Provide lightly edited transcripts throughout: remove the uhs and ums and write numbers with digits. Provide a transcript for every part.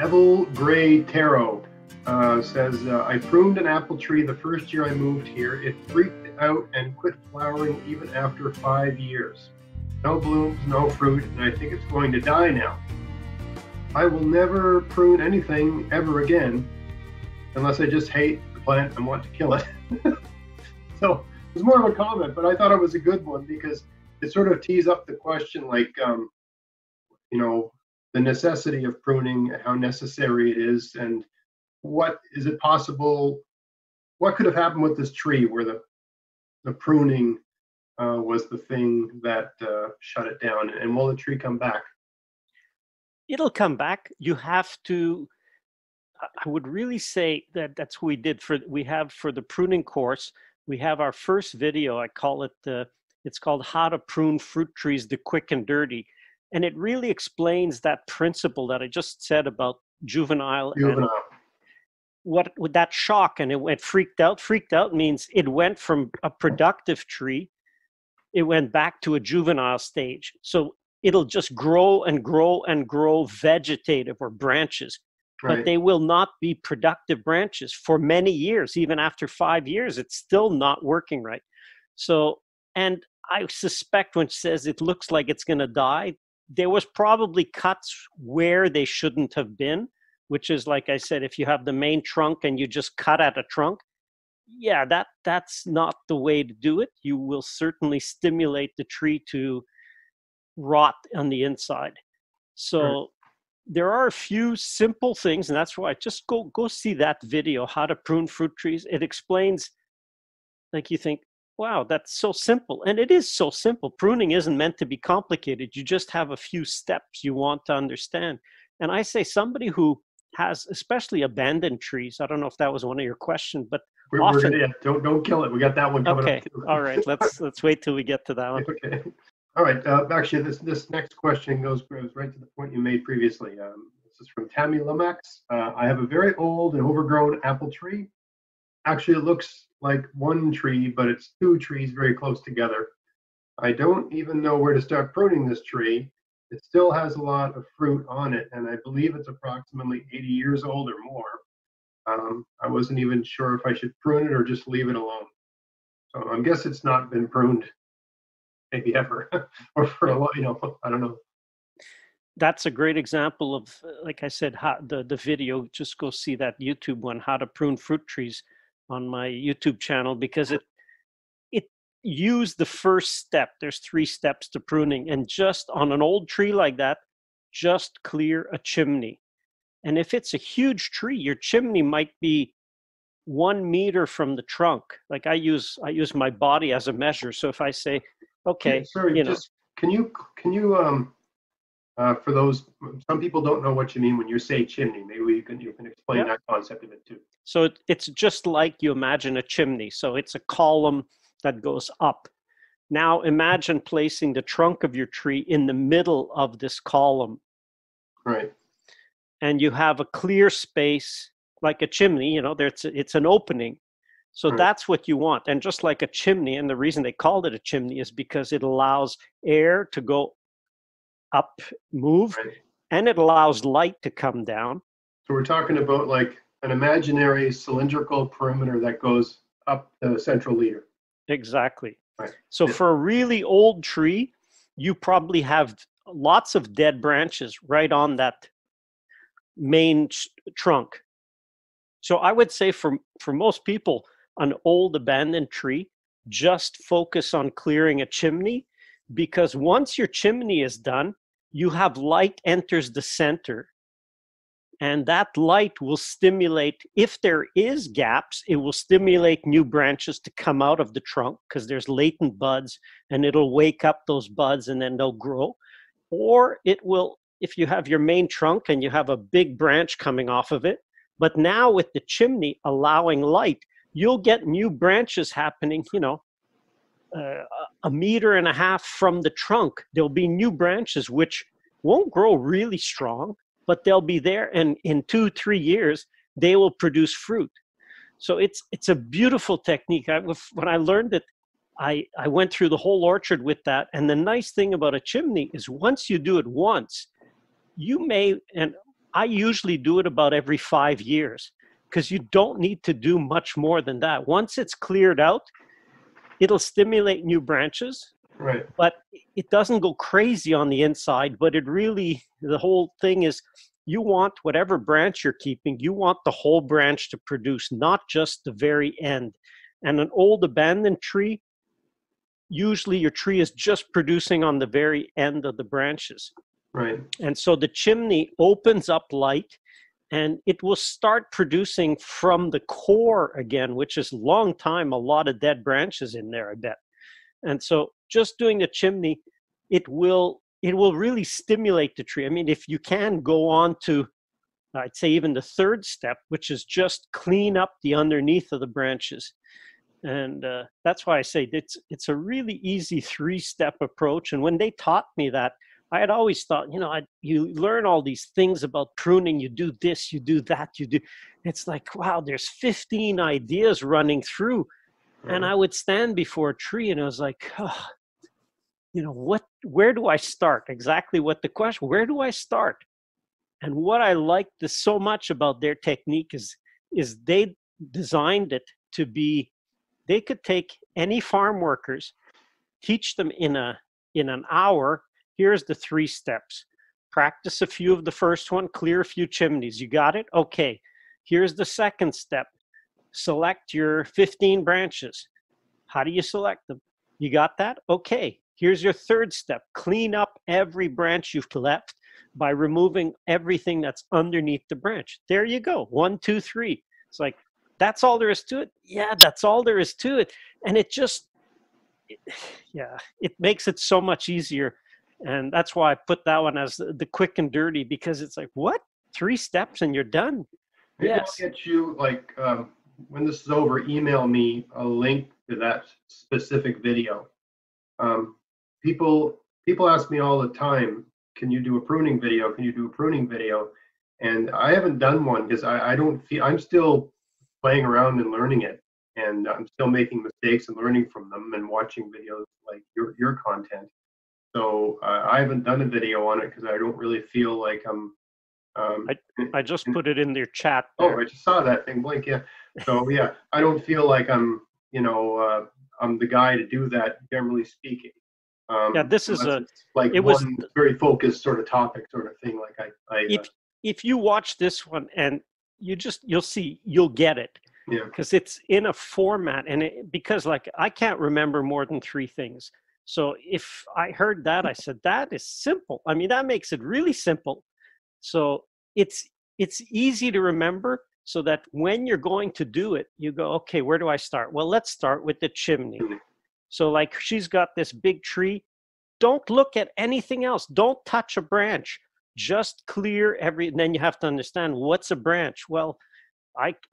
Devil Gray Tarot says, I pruned an apple tree the first year I moved here. It freaked out and quit flowering even after 5 years. No blooms, no fruit, and I think it's going to die now. I will never prune anything ever again unless I just hate the plant and want to kill it. So it was more of a comment, but I thought it was a good one because it sort of tees up the question, like, the necessity of pruning, how necessary it is, and what is it possible, what could have happened with this tree where the pruning was the thing that shut it down, and will the tree come back? It'll come back. You have to, I would really say that that's what we did we have for the pruning course, we have our first video, I call it, it's called How to Prune Fruit Trees the Quick and Dirty. And it really explains that principle that I just said about juvenile. And what with that shock, and it went freaked out. Freaked out means it went from a productive tree, it went back to a juvenile stage. So it'll just grow and grow and grow vegetative or branches, right. But they will not be productive branches for many years. Even after 5 years, it's still not working right. So, and I suspect when it says it looks like it's going to die, there was probably cuts where they shouldn't have been, which is, like I said, if you have the main trunk and you just cut at a trunk, yeah, that's not the way to do it. You will certainly stimulate the tree to rot on the inside. So right. There are a few simple things, and that's why just go see that video, How to Prune Fruit Trees. It explains, like, you think, wow, that's so simple. And it is so simple. Pruning isn't meant to be complicated. You just have a few steps you want to understand. And I say somebody who has, especially abandoned trees, I don't know if that was one of your questions, but often... Don't kill it. We got that one coming up too. All right. Let's wait till we get to that one. Okay. All right. Actually, this next question goes right to the point you made previously. This is from Tammy Lomax. I have a very old and overgrown apple tree. Actually, it looks like one tree, but it's two trees very close together. I don't even know where to start pruning this tree. It still has a lot of fruit on it, and I believe it's approximately 80 years old or more. I wasn't even sure if I should prune it or just leave it alone. So I guess it's not been pruned, maybe ever, or for a while, I don't know. That's a great example of, like I said, the video. Just go see that YouTube one, How to Prune Fruit Trees, on my YouTube channel, because it used the first step. There's 3 steps to pruning, and just on an old tree like that, just clear a chimney. And if it's a huge tree, your chimney might be 1 meter from the trunk. Like I use my body as a measure. So if I say, okay, sorry, can you for those, some people don't know what you mean when you say chimney. Maybe you can explain that concept of it too. So it's just like you imagine a chimney. So it's a column that goes up. Now imagine placing the trunk of your tree in the middle of this column. Right. And you have a clear space like a chimney, it's an opening. So That's what you want. And just like a chimney, and the reason they called it a chimney is because it allows air to go up, move, and it allows light to come down. So we're talking about like an imaginary cylindrical perimeter that goes up the central leader. Exactly. Right. So for a really old tree, you probably have lots of dead branches right on that main trunk. So I would say for most people, an old abandoned tree, just focus on clearing a chimney, because once your chimney is done, you have light enters the center, and that light will stimulate, if there is gaps, it will stimulate new branches to come out of the trunk because there's latent buds, and it'll wake up those buds and then they'll grow. Or it will, if you have your main trunk and you have a big branch coming off of it, but now with the chimney allowing light, you'll get new branches happening, 1.5 meters from the trunk. There'll be new branches which won't grow really strong, but they'll be there, and in 2-3 years, they will produce fruit. So it's a beautiful technique. When I learned it, I went through the whole orchard with that. And the nice thing about a chimney is once you do it once, you may, and I usually do it about every 5 years because you don't need to do much more than that. Once it's cleared out, it'll stimulate new branches, Right. but it doesn't go crazy on the inside. But it really, the whole thing is you want whatever branch you're keeping, you want the whole branch to produce, not just the very end. And an old abandoned tree, usually your tree is just producing on the very end of the branches. Right. And so the chimney opens up light and it will start producing from the core again, which is a long time, a lot of dead branches in there, I bet. And so just doing the chimney, it will really stimulate the tree. I mean, if you can go on to, I'd say even the third step, which is just clean up the underneath of the branches. And that's why I say it's a really easy 3-step approach. And when they taught me that, I had always thought, you learn all these things about pruning, you do this, you do that, you do. It's like, wow, there's 15 ideas running through. And I would stand before a tree and I was like, oh, where do I start? Exactly what the question, where do I start? And what I liked so much about their technique is they designed it to be, they could take any farm workers, teach them in an hour. Here's the 3 steps. Practice a few of the first one, clear a few chimneys. You got it? Okay. Here's the second step. Select your 15 branches. How do you select them? You got that? Okay. Here's your third step. Clean up every branch you've left by removing everything that's underneath the branch. There you go. 1, 2, 3. It's like, that's all there is to it? Yeah, that's all there is to it. And it makes it so much easier. And that's why I put that one as the quick and dirty, because it's like, what? 3 steps and you're done? Maybe Yes. I'll get you, like, when this is over, email me a link to that specific video. People ask me all the time, can you do a pruning video? Can you do a pruning video? And I haven't done one because I don't feel, I'm still playing around and learning it. And I'm still making mistakes and learning from them and watching videos like your content. So I haven't done a video on it because I don't really feel like I'm. I just put it in their chat there. Oh, I just saw that thing blink. Yeah. So yeah, I don't feel like I'm, I'm the guy to do that, generally speaking. Yeah, this is like it was very focused sort of topic sort of thing. Like if you watch this one and you'll see, you'll get it. Yeah. Because it's in a format, and because like I can't remember more than 3 things. So if I heard that, I said, that is simple. I mean, that makes it really simple. So it's easy to remember, so that when you're going to do it, you go, okay, where do I start? Well, let's start with the chimney. So like she's got this big tree. Don't look at anything else. Don't touch a branch. Just clear and then you have to understand, what's a branch? Well,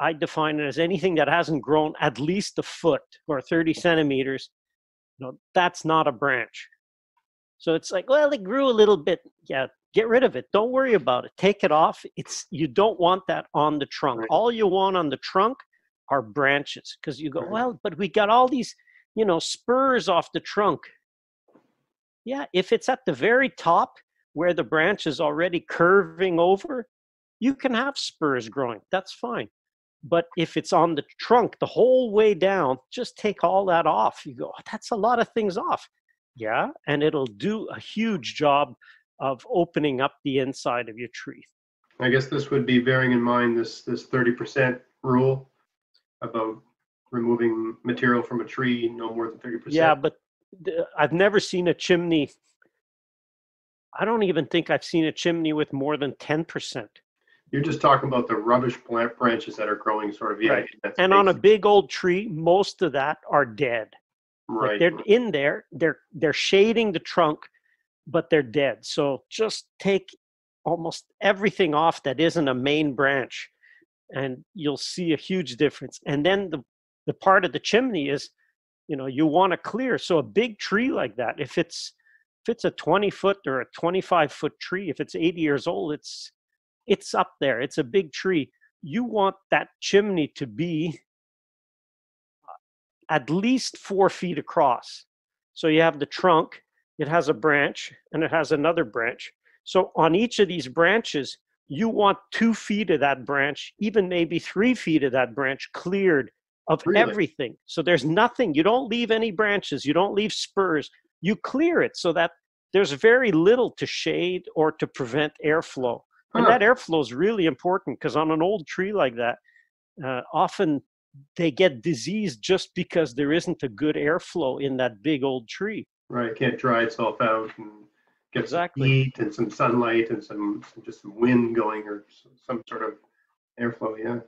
I define it as anything that hasn't grown at least a foot or 30 centimeters. That's not a branch. So it's like, well, it grew a little bit. Yeah, get rid of it. Don't worry about it. Take it off. You don't want that on the trunk. Right. All you want on the trunk are branches, because you go, well, but we got all these, spurs off the trunk. Yeah, if it's at the very top where the branch is already curving over, you can have spurs growing. That's fine. But if it's on the trunk the whole way down, just take all that off. You go, that's a lot of things off. Yeah, and it'll do a huge job of opening up the inside of your tree. I guess this would be bearing in mind this 30% rule about removing material from a tree no more than 30%. Yeah, but I've never seen a chimney. I don't even think I've seen a chimney with more than 10%. You're just talking about the rubbish branches that are growing, sort of. Yeah. Right. And on a big old tree, most of that are dead. Right. Like they're in there. They're shading the trunk, but they're dead. So just take almost everything off that isn't a main branch, and you'll see a huge difference. And then the part of the chimney is, you want to clear. So a big tree like that, if it's a 20-foot or a 25-foot tree, if it's 80 years old, it's up there. It's a big tree. You want that chimney to be at least 4 feet across. So you have the trunk, it has a branch, and it has another branch. So on each of these branches, you want 2 feet of that branch, even maybe 3 feet of that branch cleared of Really? everything. So there's nothing, you don't leave any branches, you don't leave spurs, you clear it so that there's very little to shade or to prevent airflow. And that airflow is really important, because on an old tree like that, often they get diseased just because there isn't a good airflow in that big old tree. Right, it can't dry itself out and get Exactly. some heat and some sunlight and some wind going, or some sort of airflow. Yeah,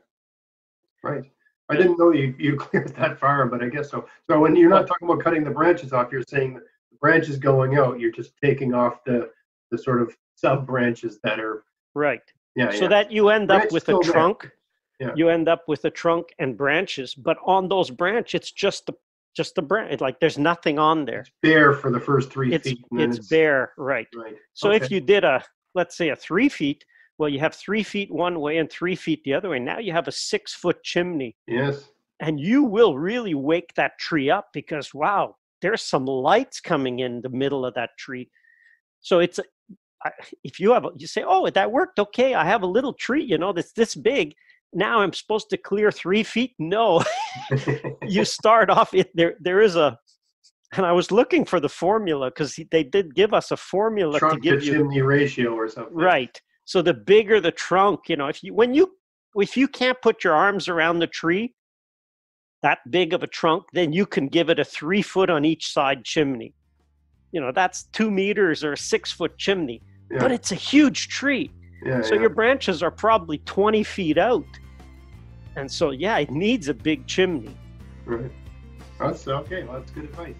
right. I didn't know you cleared that far, but I guess so. So when you're not talking about cutting the branches off, you're saying that the branches going out, you're just taking off the sort of sub branches that are right. Yeah. So that you end up with a trunk. Yeah. You end up with a trunk and branches, but on those branches, it's just the branch. Like there's nothing on there. It's bare for the first 3 feet. It's bare, right? Right. So if you did let's say a 3 feet, well, you have 3 feet one way and 3 feet the other way. Now you have a 6-foot chimney. Yes. And you will really wake that tree up, because wow, there's some lights coming in the middle of that tree. So if you say, oh, that worked. Okay, I have a little tree, that's this big. Now I'm supposed to clear 3 feet. No, you start off there is and I was looking for the formula, because they did give us a formula trunk to give to chimney ratio or something. Right. So the bigger the trunk, if you can't put your arms around the tree, that big of a trunk, then you can give it a 3 foot on each side chimney. That's 2 meters or a 6-foot chimney, but it's a huge tree. So your branches are probably 20 feet out. And so, it needs a big chimney. Right. That's okay. Well, that's good advice.